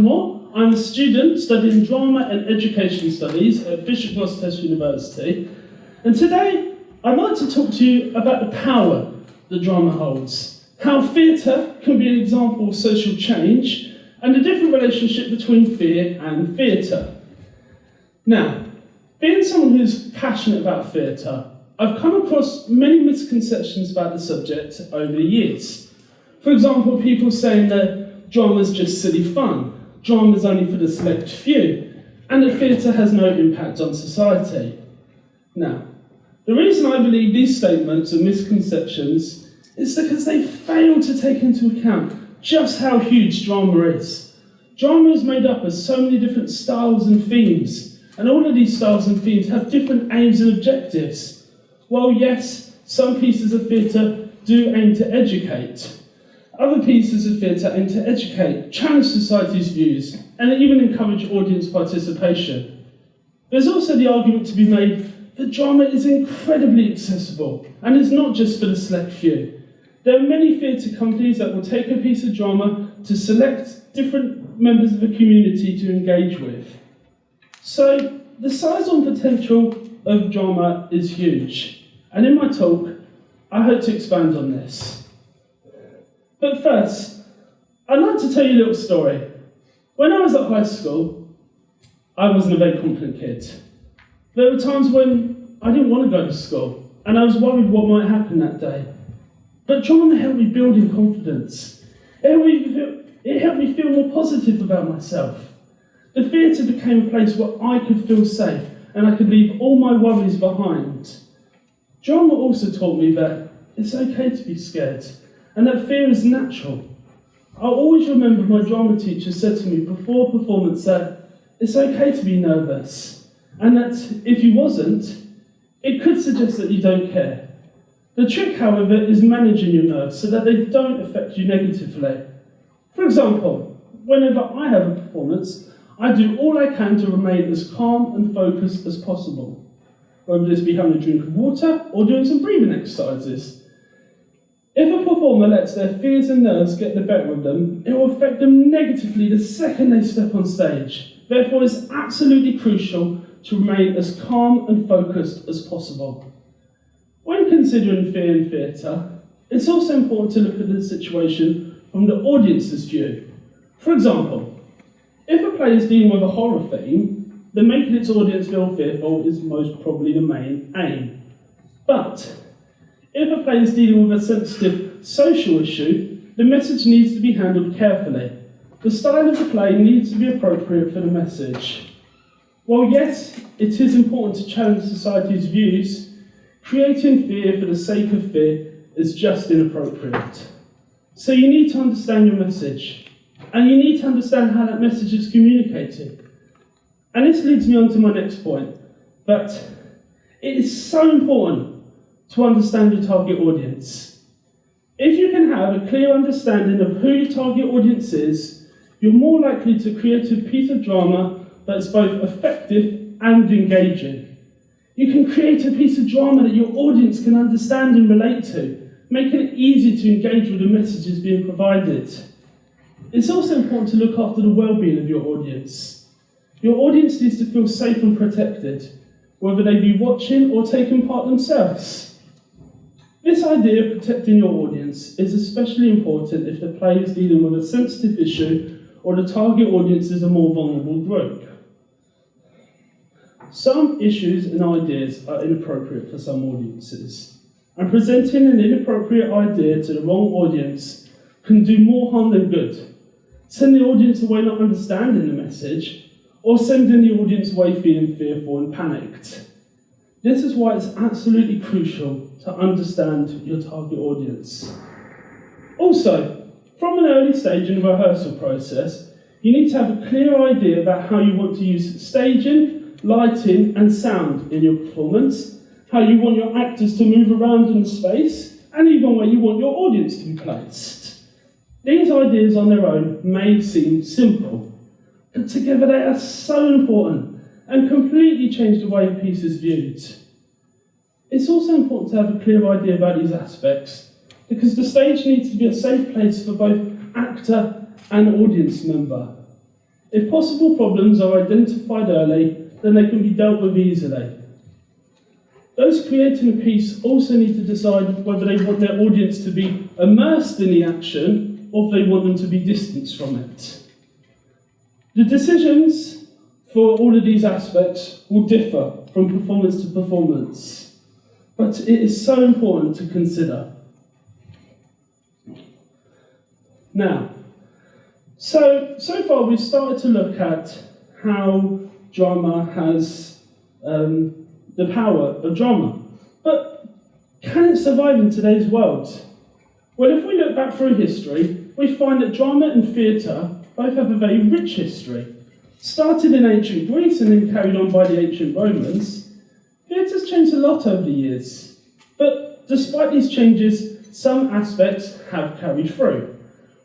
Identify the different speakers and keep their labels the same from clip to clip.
Speaker 1: Cudmore. I'm a student studying drama and education studies at Bishop Moss University. And today, I'd like to talk to you about the power that drama holds, how theatre can be an example of social change, and the different relationship between fear and theatre. Now, being someone who's passionate about theatre, I've come across many misconceptions about the subject over the years. For example, people saying that drama's just silly fun, drama's only for the select few, and that theatre has no impact on society. Now, the reason I believe these statements are misconceptions is because they fail to take into account just how huge drama is. Drama is made up of so many different styles and themes, and all of these styles and themes have different aims and objectives. While yes, some pieces of theatre do aim to educate, other pieces of theatre aim to educate, challenge society's views, and even encourage audience participation. There's also the argument to be made that drama is incredibly accessible and is not just for the select few. There are many theatre companies that will take a piece of drama to select different members of a community to engage with. So, the size and potential of drama is huge, and in my talk, I hope to expand on this. But first, I'd like to tell you a little story. When I was at high school, I wasn't a very confident kid. There were times when I didn't want to go to school, and I was worried what might happen that day. But drama helped me build in confidence. It helped me feel more positive about myself. The theatre became a place where I could feel safe, and I could leave all my worries behind. Drama also taught me that it's okay to be scared, and that fear is natural. I'll always remember my drama teacher said to me before a performance that it's okay to be nervous, and that if you wasn't, it could suggest that you don't care. The trick, however, is managing your nerves so that they don't affect you negatively. For example, whenever I have a performance, I do all I can to remain as calm and focused as possible, whether this be having a drink of water or doing some breathing exercises. If a performer lets their fears and nerves get the better of them, it will affect them negatively the second they step on stage. Therefore, it's absolutely crucial to remain as calm and focused as possible. When considering fear in theatre, it's also important to look at the situation from the audience's view. For example, if a play is dealing with a horror theme, then making its audience feel fearful is most probably the main aim. But if a play is dealing with a sensitive social issue, the message needs to be handled carefully. The style of the play needs to be appropriate for the message. While yes, it is important to challenge society's views, creating fear for the sake of fear is just inappropriate. So you need to understand your message, and you need to understand how that message is communicated. And this leads me on to my next point, that it is so important to understand your target audience. If you can have a clear understanding of who your target audience is, you're more likely to create a piece of drama that's both effective and engaging. You can create a piece of drama that your audience can understand and relate to, making it easy to engage with the messages being provided. It's also important to look after the well-being of your audience. Your audience needs to feel safe and protected, whether they be watching or taking part themselves. This idea of protecting your audience is especially important if the play is dealing with a sensitive issue or the target audience is a more vulnerable group. Some issues and ideas are inappropriate for some audiences, and presenting an inappropriate idea to the wrong audience can do more harm than good. Send the audience away not understanding the message, or sending the audience away feeling fearful and panicked. This is why it's absolutely crucial to understand your target audience. Also, from an early stage in the rehearsal process, you need to have a clear idea about how you want to use staging, lighting and sound in your performance, how you want your actors to move around in the space, and even where you want your audience to be placed. These ideas on their own may seem simple, but together they are so important and completely change the way a piece is viewed. It's also important to have a clear idea about these aspects, because the stage needs to be a safe place for both actor and audience member. If possible problems are identified early, then they can be dealt with easily. Those creating a piece also need to decide whether they want their audience to be immersed in the action or if they want them to be distanced from it. The decisions for all of these aspects will differ from performance to performance, but it is so important to consider. Now, so far we've started to look at how drama has the power of drama. But can it survive in today's world? Well, if we look back through history, we find that drama and theatre both have a very rich history. Started in ancient Greece and then carried on by the ancient Romans, theatre's changed a lot over the years. But despite these changes, some aspects have carried through.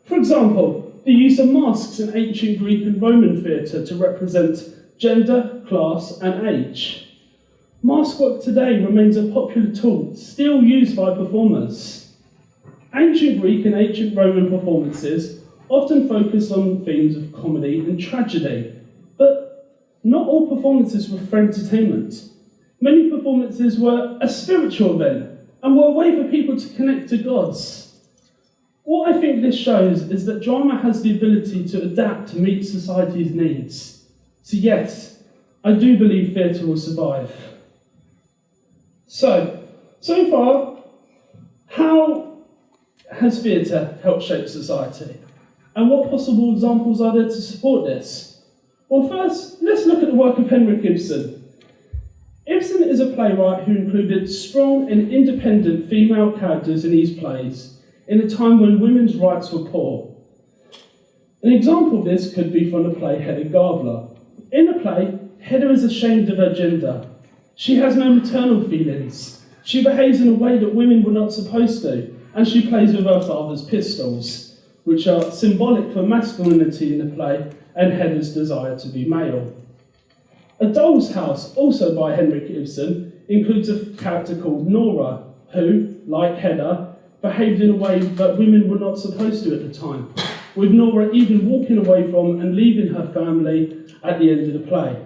Speaker 1: For example, the use of masks in ancient Greek and Roman theatre to represent gender, class, and age. Mask work today remains a popular tool, still used by performers. Ancient Greek and ancient Roman performances often focused on themes of comedy and tragedy, but not all performances were for entertainment. Many performances were a spiritual event and were a way for people to connect to gods. What I think this shows is that drama has the ability to adapt to meet society's needs. So yes, I do believe theatre will survive. So far, how has theatre helped shape society? And what possible examples are there to support this? Well, first, let's look at the work of Henrik Ibsen. Ibsen is a playwright who included strong and independent female characters in his plays in a time when women's rights were poor. An example of this could be from the play Hedda Gabler. In the play, Hedda is ashamed of her gender. She has no maternal feelings. She behaves in a way that women were not supposed to, and she plays with her father's pistols, which are symbolic for masculinity in the play and Hedda's desire to be male. A Doll's House, also by Henrik Ibsen, includes a character called Nora, who, like Hedda, behaved in a way that women were not supposed to at the time, with Nora even walking away from and leaving her family at the end of the play.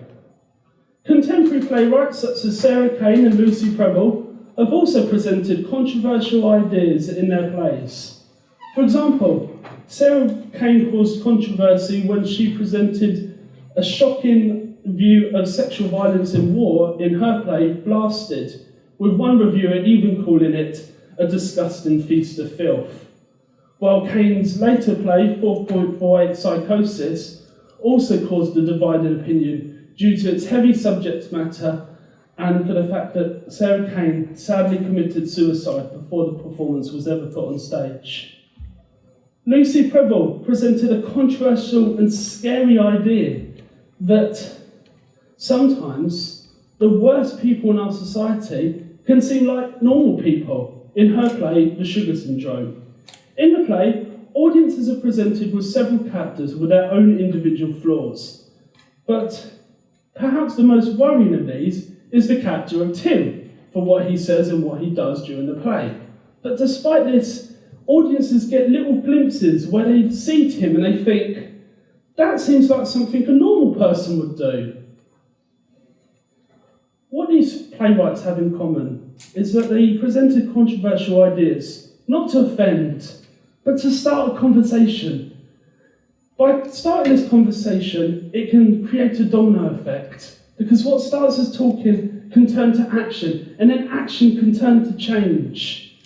Speaker 1: Contemporary playwrights such as Sarah Kane and Lucy Preble have also presented controversial ideas in their plays. For example, Sarah Kane caused controversy when she presented a shocking view of sexual violence in war in her play Blasted, with one reviewer even calling it a disgusting feast of filth. While Kane's later play 4.48 Psychosis also caused a divided opinion due to its heavy subject matter and for the fact that Sarah Kane sadly committed suicide before the performance was ever put on stage. Lucy Preble presented a controversial and scary idea that sometimes the worst people in our society can seem like normal people in her play, The Sugar Syndrome. In the play, audiences are presented with several characters with their own individual flaws. But perhaps the most worrying of these is the character of Tim, for what he says and what he does during the play. But despite this, audiences get little glimpses where they see Tim and they think, that seems like something a normal person would do. What these playwrights have in common is that they presented controversial ideas, not to offend, but to start a conversation. By starting this conversation, it can create a domino effect, because what starts as talking can turn to action, and then action can turn to change.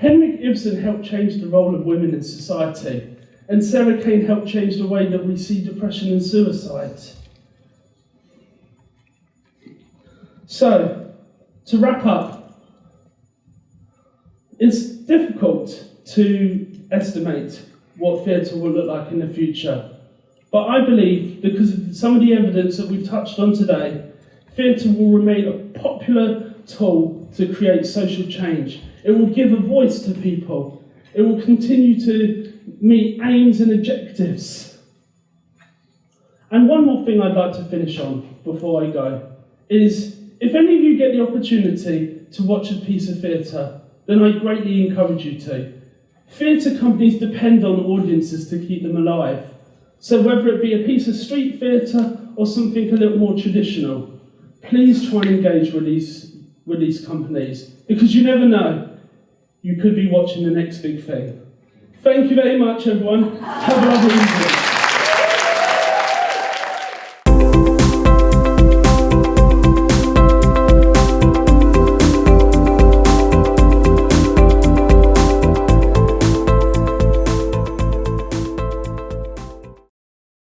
Speaker 1: Henrik Ibsen helped change the role of women in society, and Sarah Kane helped change the way that we see depression and suicide. So, to wrap up, it's difficult to estimate what theatre will look like in the future. But I believe, because of some of the evidence that we've touched on today, theatre will remain a popular tool to create social change. It will give a voice to people. It will continue to meet aims and objectives. And one more thing I'd like to finish on before I go is, if any of you get the opportunity to watch a piece of theatre, then I greatly encourage you to. Theatre companies depend on audiences to keep them alive. So whether it be a piece of street theatre or something a little more traditional, please try and engage with these companies, because you never know, you could be watching the next big thing. Thank you very much, everyone. Have a lovely evening.